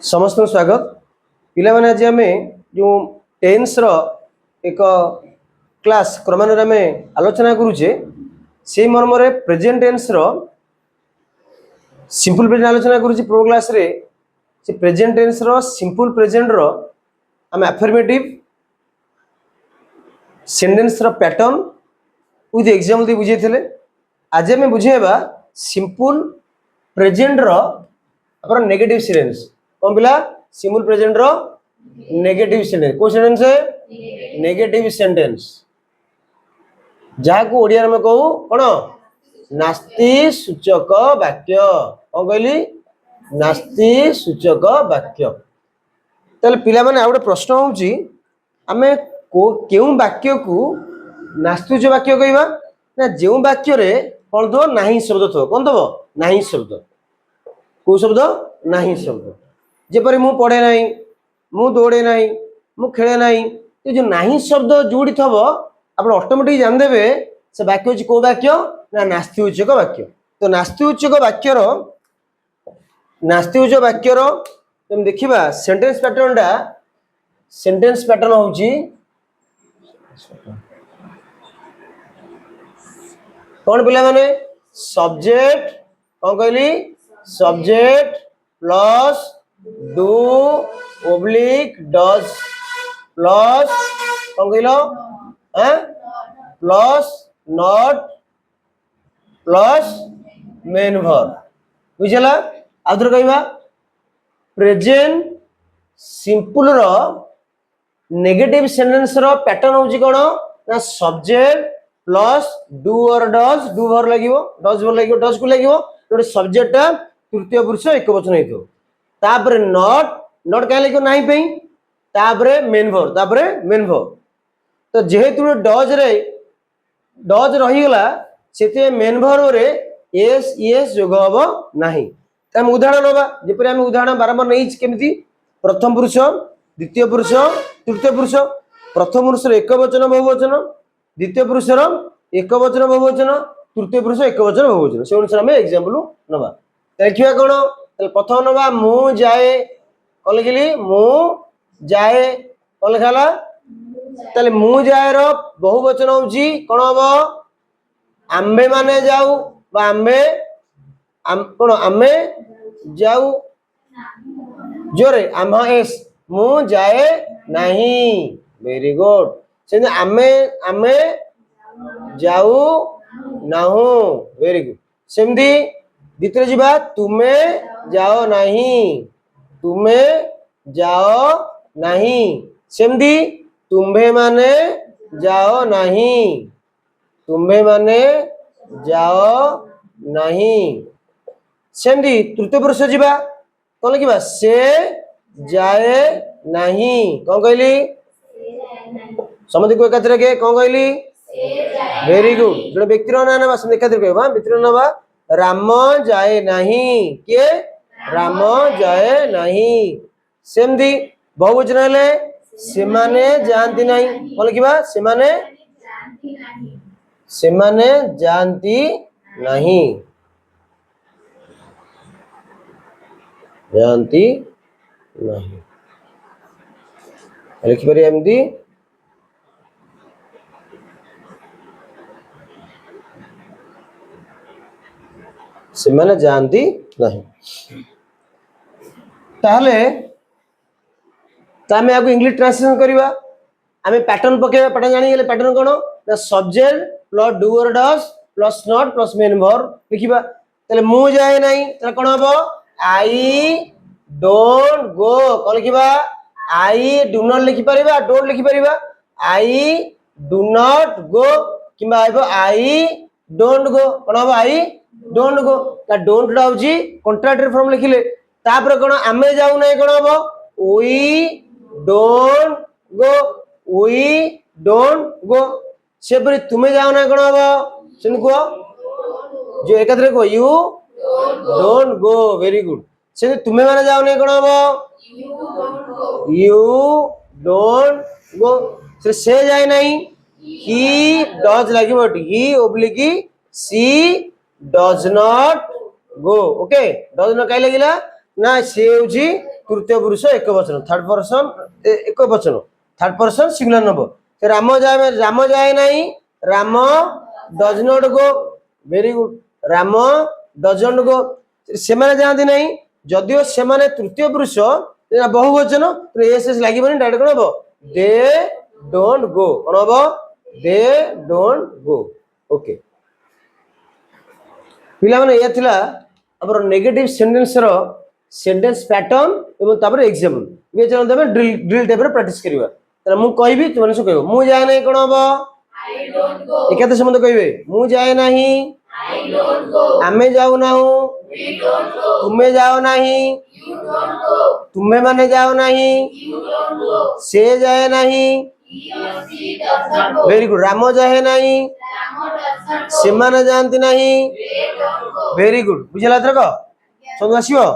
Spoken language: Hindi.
समस्त स्वागत पिला माने आज आम जो टेन्स रो एक क्लास क्रमान्वये आम आलोचना करुचे से मर्म प्रेजेंट टेन्स रो सिंपल प्रेजेंट आलोचना करुचे प्रो क्लास रे से प्रेजेंट टेन्स रो सिंपल प्रेजेंट रो आम अफर्मेटिव सेंटेंस रो पैटर्न विथ एग्जांपल दे बुझेइथिले। आज आम बुझेबा सिंपल प्रेजेंट रो अपन नेगेटिव सेंटेंस कौन पिला सिंपल प्रेजेंट रो नेगेटिव सेंटेंस को सेंटेंस है नेगेटिव सेंटेंस जहाँ को ओडिया में कहू कौन नास्ति सूचक वाक्य कौन कहली नास्ति सूचक वाक्य। ताले पिला माने आ गोटे प्रश्न होउची आमे केउ वाक्य को नास्ति सूचक वाक्य कहबा ना जेउ वाक्य रे कौन दो नाही शब्द थो कौन दबो नाही शब्द को शब्द नाही शब्द जेपरी मु पढ़े नहीं मु दौड़े नहीं मु खेले नहीं ये जो नाही शब्द जोड़ी थब आप ऑटोमेटिक जान देबे से वाक्य होची को वाक्य ना नास्ति सूचक वाक्य। तो नास्ति सूचक वाक्य रो तुम देखिबा सेंटेंस पैटर्न होची कौन पिला माने सब्जेक्ट कौन कहली subject plus do oblique does plus कौन कहलो plus not plus main verb बुझला। आउथर कहबा प्रेजेंट सिंपल रो नेगेटिव सेंटेंस रो पैटर्न होची कोन ना subject plus do or does do verb लागिवो does को लागिवो जोटे सब्जेक्ट तृतीय पुरुष एक वचन हेतु तापर नॉट क्या लिखो नहीं पे तापर मेन वर्ब तो जेहेतु डज रही गला से मेन वर्ब रे एस एस जोग हबो नाही। हम उदाहरण नबा जेपरि हम उदाहरण बारंबार नहीं केमिति प्रथम पुरुष द्वितीय पुरुष तृतीय पुरुष प्रथम पुरुष एक वचन बहुवचन द्वितीय पुरुष एक वचन बहुवचन तृतीय पुरुष एक वचन बहुवचन से अनुसार हम एग्जांपल नबा। देखिया कोन प्रथम नबा मु जाए कौन लिखिली मु जाए कौन लिखाला ताले मु जाए रो बहुवचन होची कोन हबो आम्बे माने जाऊ बा आम्बे कोन आम्बे जाऊ जोरे आम्हा एस मु जाए नहीं वेरी गुड से आमे जाऊ नाहु वेरी गुड सेमदी द्वितीय जीवा तुमे जाओ नहीं सेमदी तुम्भे माने जाओ नहीं सेमदी तृतीय पुरुष जीवा कौन लिखा से जाए नहीं कौन कहली समझ को एकात्र के कौन कहली वेरी गुड जो व्यक्ति ना ना एकात्र कहबा व्यक्ति ना राम जाए नहीं के राम जाए नहीं सेमदी बहुवचन हेले सेमाने जानती नहीं कौन लिखा सेमाने जानती नहीं लिखिपारे एमती से माने जानती नहीं ताहले तामे आगु इंग्लिश ट्रांसलेशन करिवा आमे पैटर्न पकेबा पैटर्न जानि गेले पैटर्न कोन ना subject plus do or does plus not plus main verb लिखिबा तले मु जाए नहीं तले कोन हबो आई डोंट गो कौन लिखिबा आई डू नॉट लिखि परिबा डोंट लिखि परिबा आई डू नॉट गो किबा आइबो आई डोंट गो कोन हबो आई डोंट गो ता डोंट डाउजी कॉन्ट्राक्टरी फॉर्म लिखिले तापर कोन आमे जाऊ नै कोन हबो वी डोंट गो सेपरि तुमे जाऊ नै कोन हबो सुन को जो एकाधरे को you don't go very good से तुम्हें माने जाओ नहीं कोन हबो यू डोंट गो से जाए नहीं ही डज लागिबो ही ओब्लिक she does not go okay does not काई लागिला ना से होची तृतीय पुरुष एक वचन थर्ड पर्सन एक वचन थर्ड पर्सन सिंगुलर नंबर तो राम जाए नहीं Ram does not go very good Ram does not गो से जाती नहीं जदियो से तृतीय पुरुष बहुवचन तो एस एस लगे डायरेक्ट कौन हम दे डोंट गो कौन हम दे डोंट गो ओके पिला माने ये थिला अबर नेगेटिव सेंटेंस रो सेंटेंस पैटर्न एवं तापर एग्जांपल ये चलो तबे ड्रिल टाइप रो प्रैक्टिस करबा त मु कहबी तुम माने कहबो मु जाय नहीं कोन हबो आई डोंट गो एकाते संबंध कहबे मु जाय नहीं आई डोंट गो आमे जाऊ नाहु वी डोंट गो तुमे जाओ नहीं यू डोंट गो तुमे माने जाओ नहीं यू डोंट गो से जाय नहीं ही और she does not go very good Ram जाय नहीं राम डज नॉट गो से माने जानती नहीं वे डोंट गो वेरी गुड बुझला तरक सब आसीबो